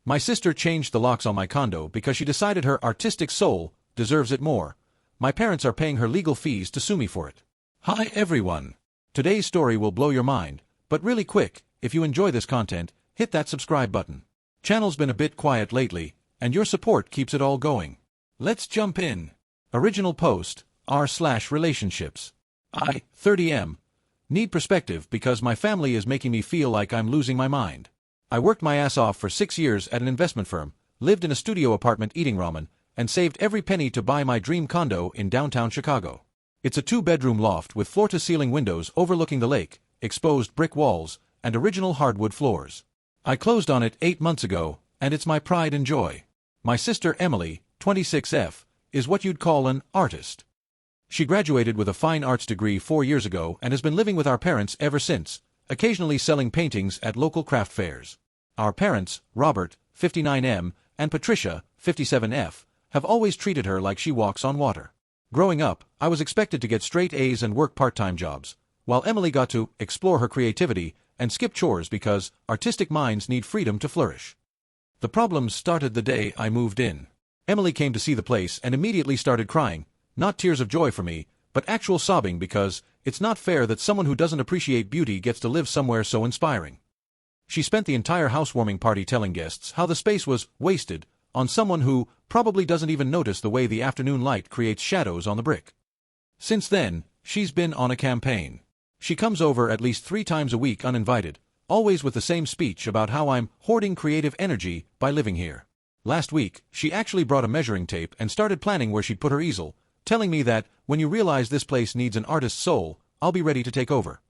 My sister changed the locks on my condo because she decided her artistic soul deserves it more. My parents are paying her legal fees to sue me for it. Hi everyone. Today's story will blow your mind, but really quick, if you enjoy this content, hit that subscribe button. Channel's been a bit quiet lately, and your support keeps it all going. Let's jump in. Original post, r/relationships. I, 30M, need perspective because my family is making me feel like I'm losing my mind. I worked my ass off for 6 years at an investment firm, lived in a studio apartment eating ramen, and saved every penny to buy my dream condo in downtown Chicago. It's a 2-bedroom loft with floor-to-ceiling windows overlooking the lake, exposed brick walls, and original hardwood floors. I closed on it 8 months ago, and it's my pride and joy. My sister Emily, 26F, is what you'd call an artist. She graduated with a fine arts degree 4 years ago and has been living with our parents ever since, occasionally selling paintings at local craft fairs. Our parents, Robert, 59M, and Patricia, 57F, have always treated her like she walks on water. Growing up, I was expected to get straight A's and work part-time jobs, while Emily got to explore her creativity and skip chores because artistic minds need freedom to flourish. The problems started the day I moved in. Emily came to see the place and immediately started crying, not tears of joy for me, but actual sobbing because it's not fair that someone who doesn't appreciate beauty gets to live somewhere so inspiring. She spent the entire housewarming party telling guests how the space was wasted on someone who probably doesn't even notice the way the afternoon light creates shadows on the brick. Since then, she's been on a campaign. She comes over at least 3 times a week uninvited, always with the same speech about how I'm hoarding creative energy by living here. Last week, she actually brought a measuring tape and started planning where she'd put her easel, telling me that, when you realize this place needs an artist's soul, I'll be ready to take over.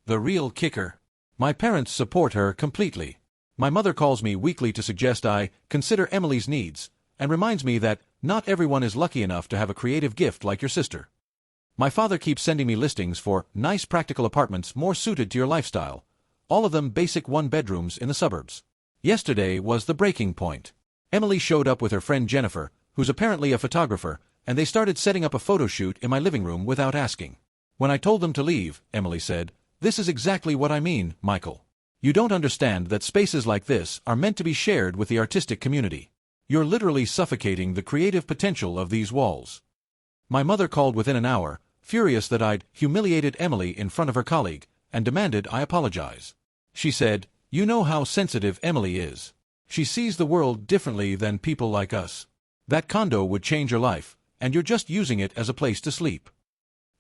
The real kicker. My parents support her completely. My mother calls me weekly to suggest I consider Emily's needs, and reminds me that not everyone is lucky enough to have a creative gift like your sister. My father keeps sending me listings for nice practical apartments more suited to your lifestyle, all of them basic 1-bedrooms in the suburbs. Yesterday was the breaking point. Emily showed up with her friend Jennifer, who's apparently a photographer, and they started setting up a photo shoot in my living room without asking. When I told them to leave, Emily said, "This is exactly what I mean, Michael. You don't understand that spaces like this are meant to be shared with the artistic community. You're literally suffocating the creative potential of these walls." My mother called within an hour, furious that I'd humiliated Emily in front of her colleague, and demanded I apologize. She said, "You know how sensitive Emily is. She sees the world differently than people like us. That condo would change your life, and you're just using it as a place to sleep."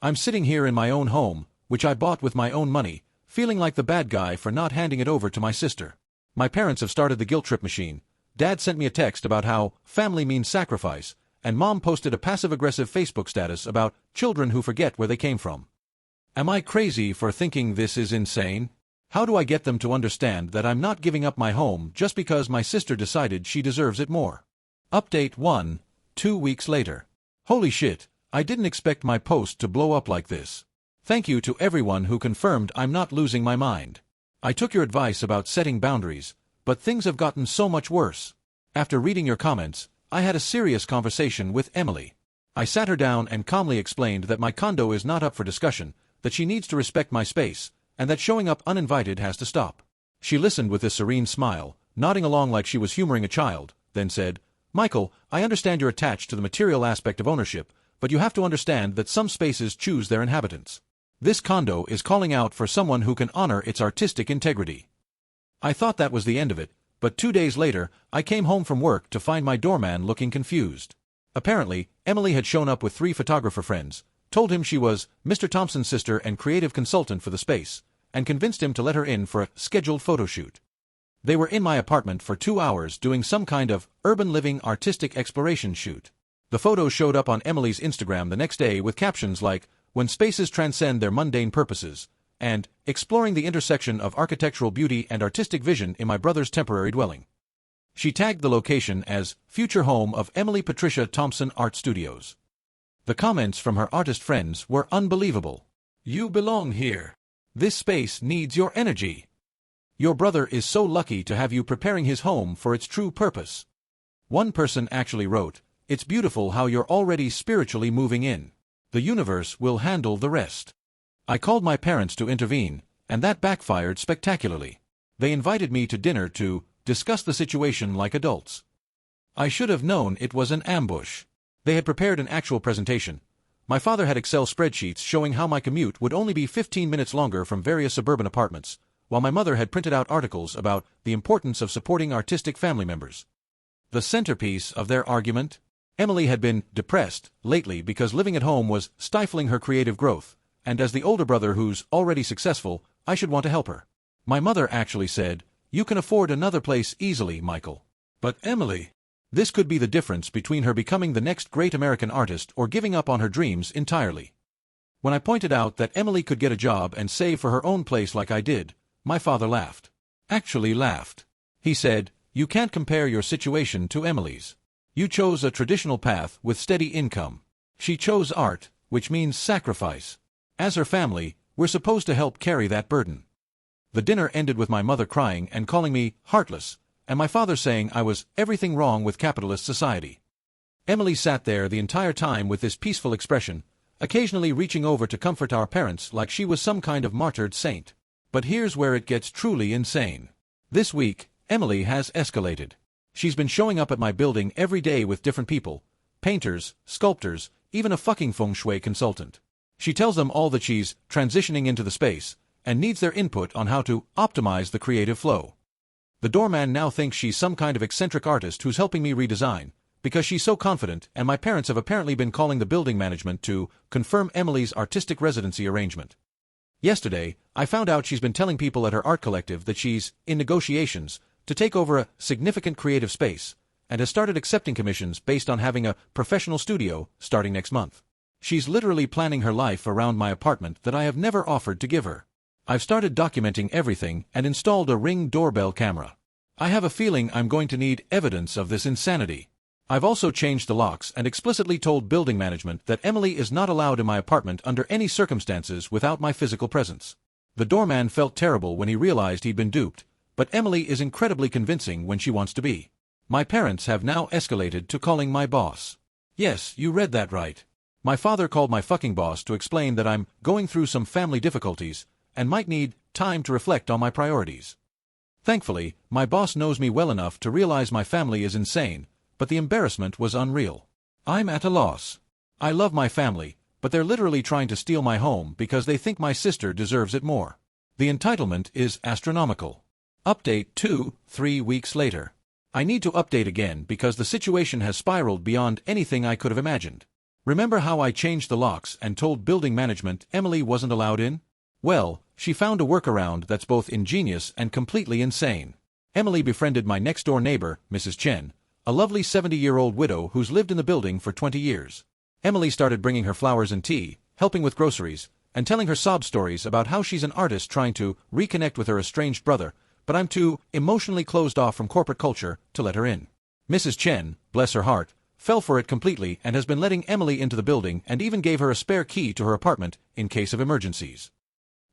I'm sitting here in my own home, which I bought with my own money, feeling like the bad guy for not handing it over to my sister. My parents have started the guilt trip machine. Dad sent me a text about how family means sacrifice, and Mom posted a passive-aggressive Facebook status about children who forget where they came from. Am I crazy for thinking this is insane? How do I get them to understand that I'm not giving up my home just because my sister decided she deserves it more? Update 1, 2 weeks later. Holy shit, I didn't expect my post to blow up like this. Thank you to everyone who confirmed I'm not losing my mind. I took your advice about setting boundaries, but things have gotten so much worse. After reading your comments, I had a serious conversation with Emily. I sat her down and calmly explained that my condo is not up for discussion, that she needs to respect my space, and that showing up uninvited has to stop. She listened with a serene smile, nodding along like she was humoring a child, then said, "Michael, I understand you're attached to the material aspect of ownership, but you have to understand that some spaces choose their inhabitants. This condo is calling out for someone who can honor its artistic integrity." I thought that was the end of it, but 2 days later, I came home from work to find my doorman looking confused. Apparently, Emily had shown up with 3 photographer friends, told him she was Mr. Thompson's sister and creative consultant for the space, and convinced him to let her in for a scheduled photo shoot. They were in my apartment for 2 hours doing some kind of urban living artistic exploration shoot. The photos showed up on Emily's Instagram the next day with captions like, "When spaces transcend their mundane purposes," and "Exploring the intersection of architectural beauty and artistic vision in my brother's temporary dwelling." She tagged the location as future home of Emily Patricia Thompson Art Studios. The comments from her artist friends were unbelievable. "You belong here. This space needs your energy. Your brother is so lucky to have you preparing his home for its true purpose." One person actually wrote, "It's beautiful how you're already spiritually moving in. The universe will handle the rest." I called my parents to intervene, and that backfired spectacularly. They invited me to dinner to discuss the situation like adults. I should have known it was an ambush. They had prepared an actual presentation. My father had Excel spreadsheets showing how my commute would only be 15 minutes longer from various suburban apartments, while my mother had printed out articles about the importance of supporting artistic family members. The centerpiece of their argument? Emily had been depressed lately because living at home was stifling her creative growth, and as the older brother who's already successful, I should want to help her. My mother actually said, "You can afford another place easily, Michael." But Emily... This could be the difference between her becoming the next great American artist or giving up on her dreams entirely. When I pointed out that Emily could get a job and save for her own place like I did, my father laughed. Actually laughed. He said, "You can't compare your situation to Emily's. You chose a traditional path with steady income. She chose art, which means sacrifice. As her family, we're supposed to help carry that burden." The dinner ended with my mother crying and calling me heartless, and my father saying I was everything wrong with capitalist society. Emily sat there the entire time with this peaceful expression, occasionally reaching over to comfort our parents like she was some kind of martyred saint. But here's where it gets truly insane. This week, Emily has escalated. She's been showing up at my building every day with different people, painters, sculptors, even a fucking feng shui consultant. She tells them all that she's transitioning into the space, and needs their input on how to optimize the creative flow. The doorman now thinks she's some kind of eccentric artist who's helping me redesign, because she's so confident, and my parents have apparently been calling the building management to confirm Emily's artistic residency arrangement. Yesterday, I found out she's been telling people at her art collective that she's in negotiations to take over a significant creative space, and has started accepting commissions based on having a professional studio starting next month. She's literally planning her life around my apartment that I have never offered to give her. I've started documenting everything and installed a Ring doorbell camera. I have a feeling I'm going to need evidence of this insanity. I've also changed the locks and explicitly told building management that Emily is not allowed in my apartment under any circumstances without my physical presence. The doorman felt terrible when he realized he'd been duped, but Emily is incredibly convincing when she wants to be. My parents have now escalated to calling my boss. Yes, you read that right. My father called my fucking boss to explain that I'm going through some family difficulties, and might need time to reflect on my priorities. Thankfully, my boss knows me well enough to realize my family is insane, but the embarrassment was unreal. I'm at a loss. I love my family, but they're literally trying to steal my home because they think my sister deserves it more. The entitlement is astronomical. Update 2-3 weeks later. I need to update again because the situation has spiraled beyond anything I could have imagined. Remember how I changed the locks and told building management Emily wasn't allowed in? Well, she found a workaround that's both ingenious and completely insane. Emily befriended my next-door neighbor, Mrs. Chen, a lovely 70-year-old widow who's lived in the building for 20 years. Emily started bringing her flowers and tea, helping with groceries, and telling her sob stories about how she's an artist trying to reconnect with her estranged brother, but I'm too emotionally closed off from corporate culture to let her in. Mrs. Chen, bless her heart, fell for it completely and has been letting Emily into the building and even gave her a spare key to her apartment in case of emergencies.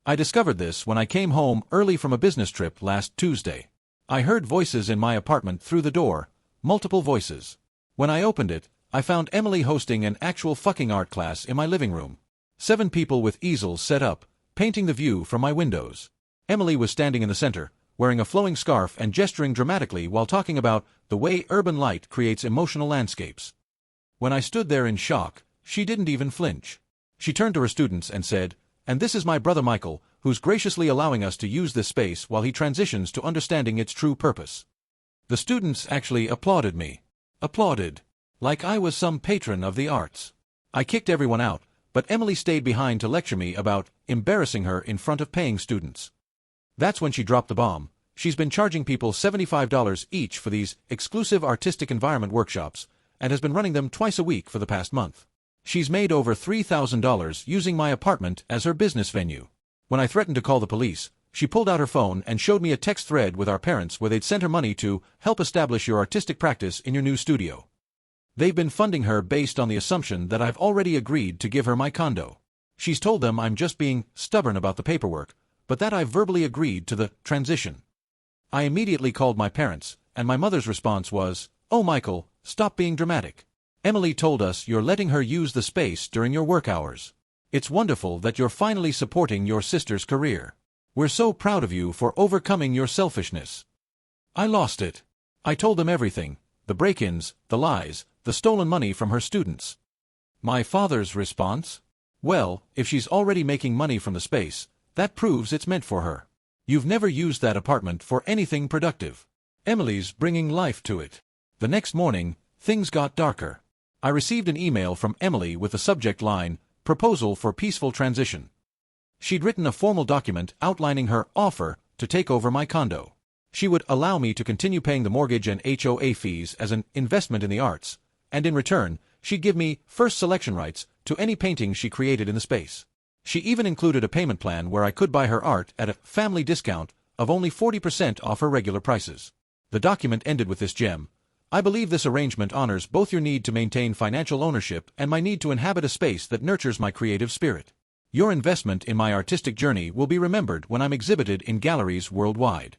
I discovered this when I came home early from a business trip last Tuesday. I heard voices in my apartment through the door, multiple voices. When I opened it, I found Emily hosting an actual fucking art class in my living room. 7 people with easels set up, painting the view from my windows. Emily was standing in the center, wearing a flowing scarf and gesturing dramatically while talking about the way urban light creates emotional landscapes. When I stood there in shock, she didn't even flinch. She turned to her students and said, "And this is my brother Michael, who's graciously allowing us to use this space while he transitions to understanding its true purpose." The students actually applauded me. Applauded. Like I was some patron of the arts. I kicked everyone out, but Emily stayed behind to lecture me about embarrassing her in front of paying students. That's when she dropped the bomb. She's been charging people $75 each for these exclusive artistic environment workshops, and has been running them twice a week for the past month. She's made over $3,000 using my apartment as her business venue. When I threatened to call the police, she pulled out her phone and showed me a text thread with our parents where they'd sent her money to help establish your artistic practice in your new studio. They've been funding her based on the assumption that I've already agreed to give her my condo. She's told them I'm just being stubborn about the paperwork, but that I've verbally agreed to the transition. I immediately called my parents, and my mother's response was, "Oh Michael, stop being dramatic. Emily told us you're letting her use the space during your work hours. It's wonderful that you're finally supporting your sister's career. We're so proud of you for overcoming your selfishness." I lost it. I told them everything, the break-ins, the lies, the stolen money from her students. My father's response? Well, if she's already making money from the space, that proves it's meant for her. You've never used that apartment for anything productive. Emily's bringing life to it. The next morning, things got darker. I received an email from Emily with the subject line, "Proposal for Peaceful Transition." She'd written a formal document outlining her offer to take over my condo. She would allow me to continue paying the mortgage and HOA fees as an investment in the arts, and in return, she'd give me first selection rights to any paintings she created in the space. She even included a payment plan where I could buy her art at a family discount of only 40% off her regular prices. The document ended with this gem: "I believe this arrangement honors both your need to maintain financial ownership and my need to inhabit a space that nurtures my creative spirit. Your investment in my artistic journey will be remembered when I'm exhibited in galleries worldwide."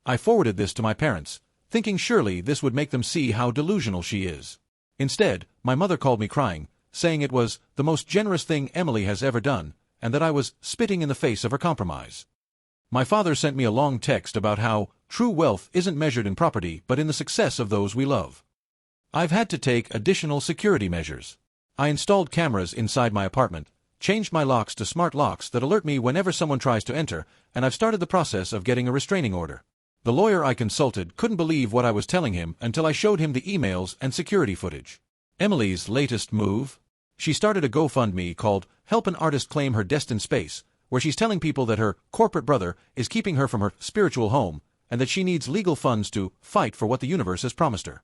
I forwarded this to my parents, thinking surely this would make them see how delusional she is. Instead, my mother called me crying, saying it was the most generous thing Emily has ever done, and that I was spitting in the face of her compromise. My father sent me a long text about how true wealth isn't measured in property but in the success of those we love. I've had to take additional security measures. I installed cameras inside my apartment, changed my locks to smart locks that alert me whenever someone tries to enter, and I've started the process of getting a restraining order. The lawyer I consulted couldn't believe what I was telling him until I showed him the emails and security footage. Emily's latest move? She started a GoFundMe called "Help an Artist Claim Her Destined Space," where she's telling people that her corporate brother is keeping her from her spiritual home, and that she needs legal funds to fight for what the universe has promised her.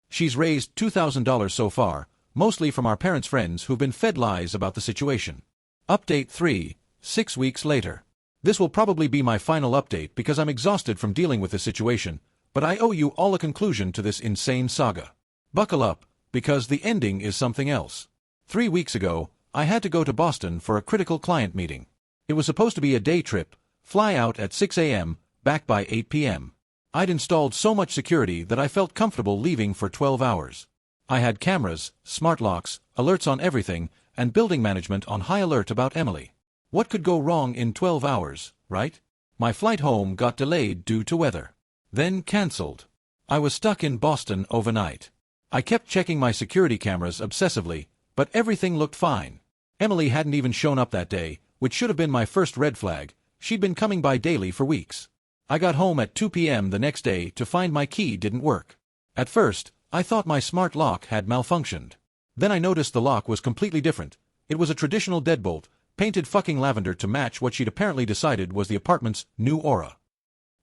She's raised $2,000 so far, mostly from our parents' friends who've been fed lies about the situation. Update 3, 6 weeks later. This will probably be my final update because I'm exhausted from dealing with this situation, but I owe you all a conclusion to this insane saga. Buckle up, because the ending is something else. 3 weeks ago, I had to go to Boston for a critical client meeting. It was supposed to be a day trip, fly out at 6 a.m., back by 8 p.m. I'd installed so much security that I felt comfortable leaving for 12 hours. I had cameras, smart locks, alerts on everything, and building management on high alert about Emily. What could go wrong in 12 hours, right? My flight home got delayed due to weather. Then cancelled. I was stuck in Boston overnight. I kept checking my security cameras obsessively, but everything looked fine. Emily hadn't even shown up that day, which should have been my first red flag. She'd been coming by daily for weeks. I got home at 2 p.m. the next day to find my key didn't work. At first, I thought my smart lock had malfunctioned. Then I noticed the lock was completely different. It was a traditional deadbolt, painted fucking lavender to match what she'd apparently decided was the apartment's new aura.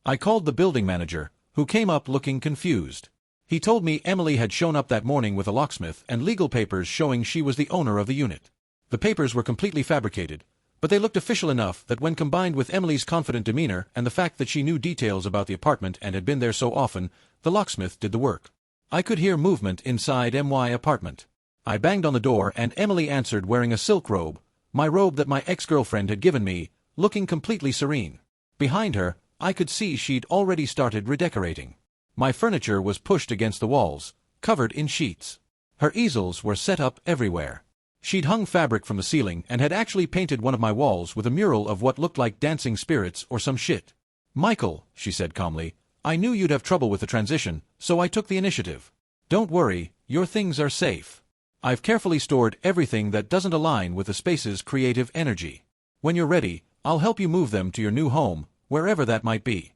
I called the building manager, who came up looking confused. He told me Emily had shown up that morning with a locksmith and legal papers showing she was the owner of the unit. The papers were completely fabricated, but they looked official enough that when combined with Emily's confident demeanor and the fact that she knew details about the apartment and had been there so often, the locksmith did the work. I could hear movement inside my apartment. I banged on the door and Emily answered wearing a silk robe, my robe that my ex-girlfriend had given me, looking completely serene. Behind her, I could see she'd already started redecorating. My furniture was pushed against the walls, covered in sheets. Her easels were set up everywhere. She'd hung fabric from the ceiling and had actually painted one of my walls with a mural of what looked like dancing spirits or some shit. "Michael," she said calmly, "I knew you'd have trouble with the transition, so I took the initiative. Don't worry, your things are safe. I've carefully stored everything that doesn't align with the space's creative energy. When you're ready, I'll help you move them to your new home, wherever that might be."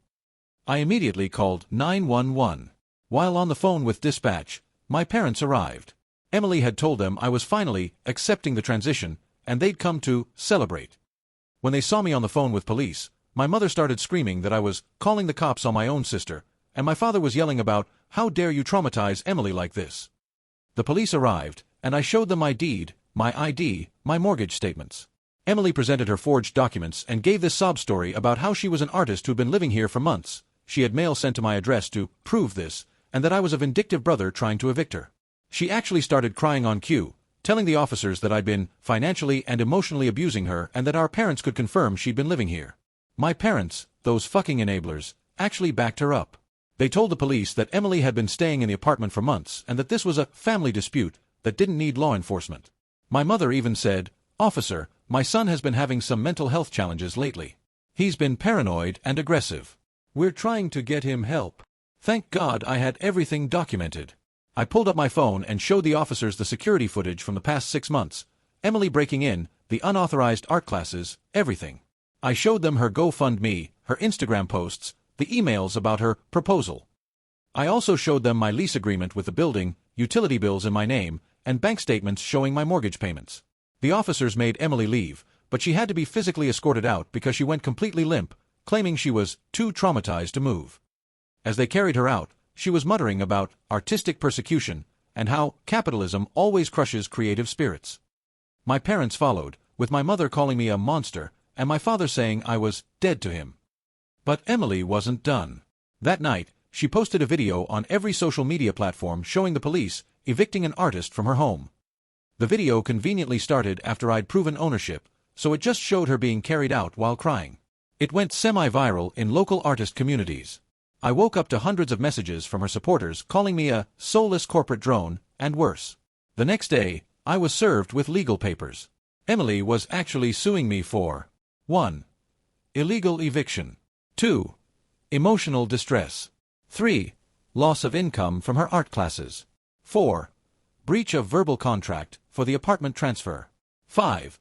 I immediately called 911. While on the phone with dispatch, my parents arrived. Emily had told them I was finally accepting the transition, and they'd come to celebrate. When they saw me on the phone with police, my mother started screaming that I was calling the cops on my own sister, and my father was yelling about, "How dare you traumatize Emily like this?" The police arrived, and I showed them my deed, my ID, my mortgage statements. Emily presented her forged documents and gave this sob story about how she was an artist who'd been living here for months. She had mail sent to my address to prove this, and that I was a vindictive brother trying to evict her. She actually started crying on cue, telling the officers that I'd been financially and emotionally abusing her and that our parents could confirm she'd been living here. My parents, those fucking enablers, actually backed her up. They told the police that Emily had been staying in the apartment for months and that this was a family dispute that didn't need law enforcement. My mother even said, "Officer, my son has been having some mental health challenges lately. He's been paranoid and aggressive. We're trying to get him help." Thank God I had everything documented. I pulled up my phone and showed the officers the security footage from the past 6 months. Emily breaking in, the unauthorized art classes, everything. I showed them her GoFundMe, her Instagram posts, the emails about her proposal. I also showed them my lease agreement with the building, utility bills in my name, and bank statements showing my mortgage payments. The officers made Emily leave, but she had to be physically escorted out because she went completely limp, claiming she was too traumatized to move. As they carried her out, she was muttering about artistic persecution and how capitalism always crushes creative spirits. My parents followed, with my mother calling me a monster and my father saying I was dead to him. But Emily wasn't done. That night, she posted a video on every social media platform showing the police evicting an artist from her home. The video conveniently started after I'd proven ownership, so it just showed her being carried out while crying. It went semi-viral in local artist communities. I woke up to hundreds of messages from her supporters calling me a soulless corporate drone, and worse. The next day, I was served with legal papers. Emily was actually suing me for 1. Illegal eviction. 2. Emotional distress. 3. Loss of income from her art classes. 4. Breach of verbal contract for the apartment transfer. 5.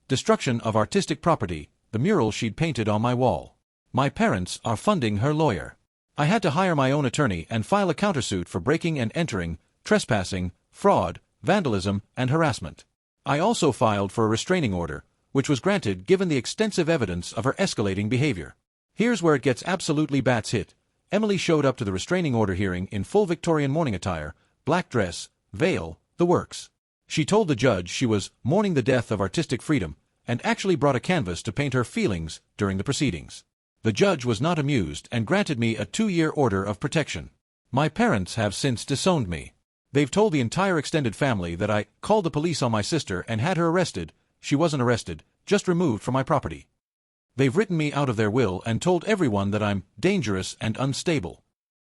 Destruction of artistic property, the mural she'd painted on my wall. My parents are funding her lawyer. I had to hire my own attorney and file a countersuit for breaking and entering, trespassing, fraud, vandalism, and harassment. I also filed for a restraining order, which was granted given the extensive evidence of her escalating behavior. Here's where it gets absolutely bats hit. Emily showed up to the restraining order hearing in full Victorian morning attire, black dress, veil, the works. She told the judge she was mourning the death of artistic freedom, and actually brought a canvas to paint her feelings during the proceedings. The judge was not amused and granted me a 2-year order of protection. My parents have since disowned me. They've told the entire extended family that I called the police on my sister and had her arrested. She wasn't arrested, just removed from my property. They've written me out of their will and told everyone that I'm dangerous and unstable.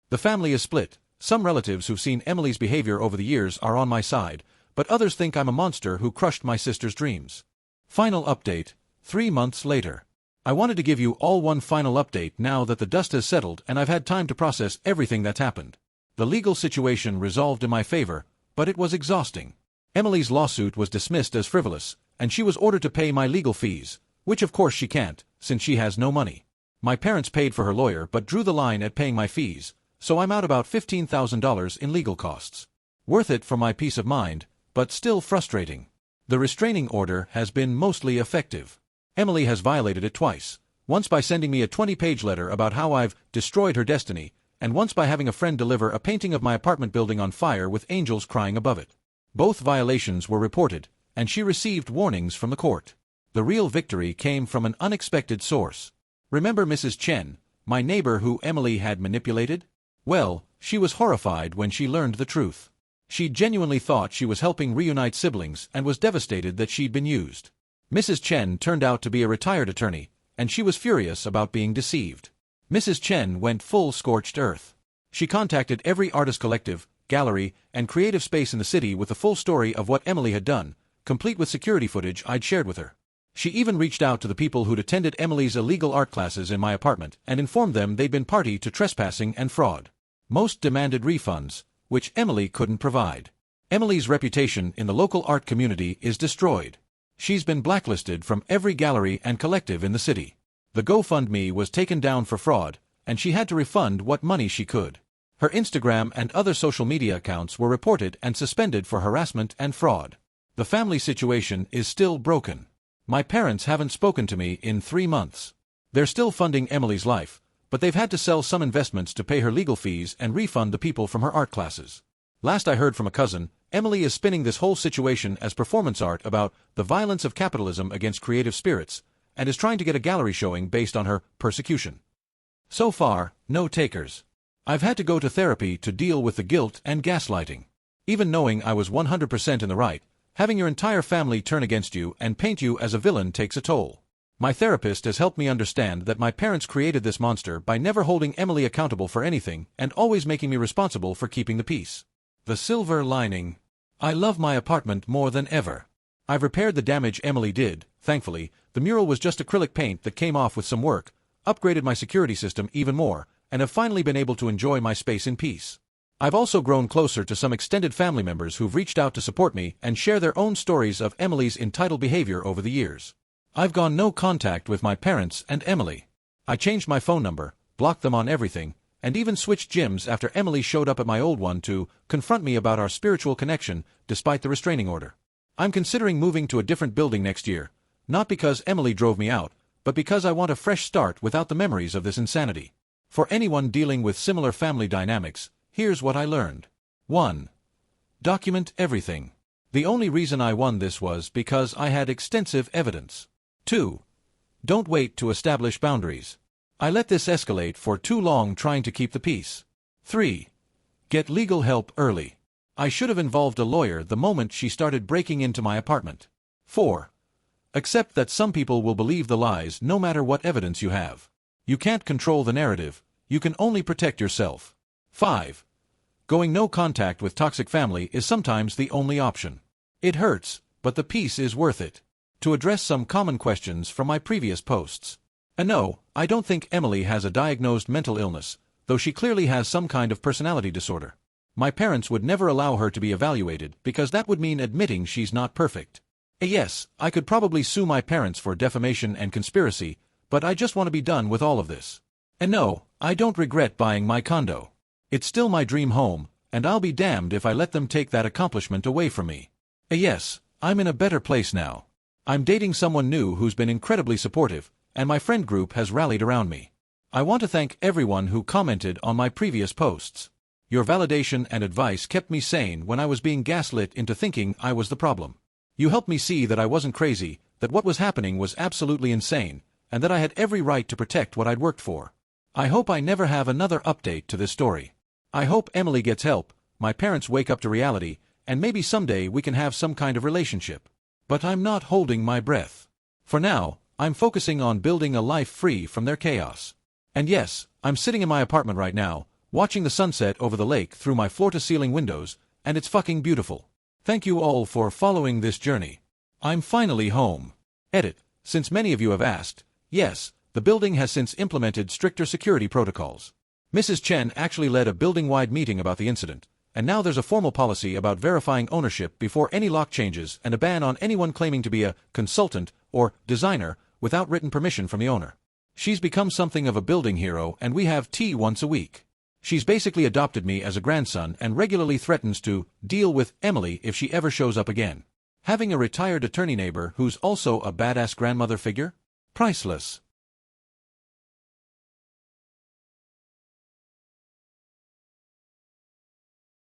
The family is split. Some relatives who've seen Emily's behavior over the years are on my side, but others think I'm a monster who crushed my sister's dreams. Final update, 3 months later. I wanted to give you all one final update now that the dust has settled and I've had time to process everything that's happened. The legal situation resolved in my favor, but it was exhausting. Emily's lawsuit was dismissed as frivolous, and she was ordered to pay my legal fees, which of course she can't, since she has no money. My parents paid for her lawyer but drew the line at paying my fees, so I'm out about $15,000 in legal costs. Worth it for my peace of mind, but still frustrating. The restraining order has been mostly effective. Emily has violated it twice, once by sending me a 20-page letter about how I've destroyed her destiny, and once by having a friend deliver a painting of my apartment building on fire with angels crying above it. Both violations were reported, and she received warnings from the court. The real victory came from an unexpected source. Remember Mrs. Chen, my neighbor who Emily had manipulated? Well, she was horrified when she learned the truth. She genuinely thought she was helping reunite siblings and was devastated that she'd been used. Mrs. Chen turned out to be a retired attorney, and she was furious about being deceived. Mrs. Chen went full scorched earth. She contacted every artist collective, gallery, and creative space in the city with the full story of what Emily had done, complete with security footage I'd shared with her. She even reached out to the people who'd attended Emily's illegal art classes in my apartment and informed them they'd been party to trespassing and fraud. Most demanded refunds, which Emily couldn't provide. Emily's reputation in the local art community is destroyed. She's been blacklisted from every gallery and collective in the city. The GoFundMe was taken down for fraud, and she had to refund what money she could. Her Instagram and other social media accounts were reported and suspended for harassment and fraud. The family situation is still broken. My parents haven't spoken to me in 3 months. They're still funding Emily's life, but they've had to sell some investments to pay her legal fees and refund the people from her art classes. Last I heard from a cousin, Emily is spinning this whole situation as performance art about the violence of capitalism against creative spirits, and is trying to get a gallery showing based on her persecution. So far, no takers. I've had to go to therapy to deal with the guilt and gaslighting. Even knowing I was 100% in the right, having your entire family turn against you and paint you as a villain takes a toll. My therapist has helped me understand that my parents created this monster by never holding Emily accountable for anything and always making me responsible for keeping the peace. The silver lining. I love my apartment more than ever. I've repaired the damage Emily did, thankfully. The mural was just acrylic paint that came off with some work, upgraded my security system even more, and have finally been able to enjoy my space in peace. I've also grown closer to some extended family members who've reached out to support me and share their own stories of Emily's entitled behavior over the years. I've gone no contact with my parents and Emily. I changed my phone number, blocked them on everything, and even switched gyms after Emily showed up at my old one to confront me about our spiritual connection despite the restraining order. I'm considering moving to a different building next year, not because Emily drove me out, but because I want a fresh start without the memories of this insanity. For anyone dealing with similar family dynamics, here's what I learned. 1. Document everything. The only reason I won this was because I had extensive evidence. 2. Don't wait to establish boundaries. I let this escalate for too long trying to keep the peace. 3. Get legal help early. I should have involved a lawyer the moment she started breaking into my apartment. 4. Accept that some people will believe the lies no matter what evidence you have. You can't control the narrative, you can only protect yourself. 5. Going no contact with toxic family is sometimes the only option. It hurts, but the peace is worth it. To address some common questions from my previous posts. And no, I don't think Emily has a diagnosed mental illness, though she clearly has some kind of personality disorder. My parents would never allow her to be evaluated because that would mean admitting she's not perfect. Yes, I could probably sue my parents for defamation and conspiracy, but I just want to be done with all of this. And no, I don't regret buying my condo. It's still my dream home, and I'll be damned if I let them take that accomplishment away from me. Yes, I'm in a better place now. I'm dating someone new who's been incredibly supportive, and my friend group has rallied around me. I want to thank everyone who commented on my previous posts. Your validation and advice kept me sane when I was being gaslit into thinking I was the problem. You helped me see that I wasn't crazy, that what was happening was absolutely insane, and that I had every right to protect what I'd worked for. I hope I never have another update to this story. I hope Emily gets help, my parents wake up to reality, and maybe someday we can have some kind of relationship. But I'm not holding my breath. For now, I'm focusing on building a life free from their chaos. And yes, I'm sitting in my apartment right now, watching the sunset over the lake through my floor-to-ceiling windows, and it's fucking beautiful. Thank you all for following this journey. I'm finally home. Edit. Since many of you have asked, yes, the building has since implemented stricter security protocols. Mrs. Chen actually led a building-wide meeting about the incident, and now there's a formal policy about verifying ownership before any lock changes and a ban on anyone claiming to be a consultant or designer without written permission from the owner. She's become something of a building hero, and we have tea once a week. She's basically adopted me as a grandson and regularly threatens to deal with Emily if she ever shows up again. Having a retired attorney neighbor who's also a badass grandmother figure? Priceless.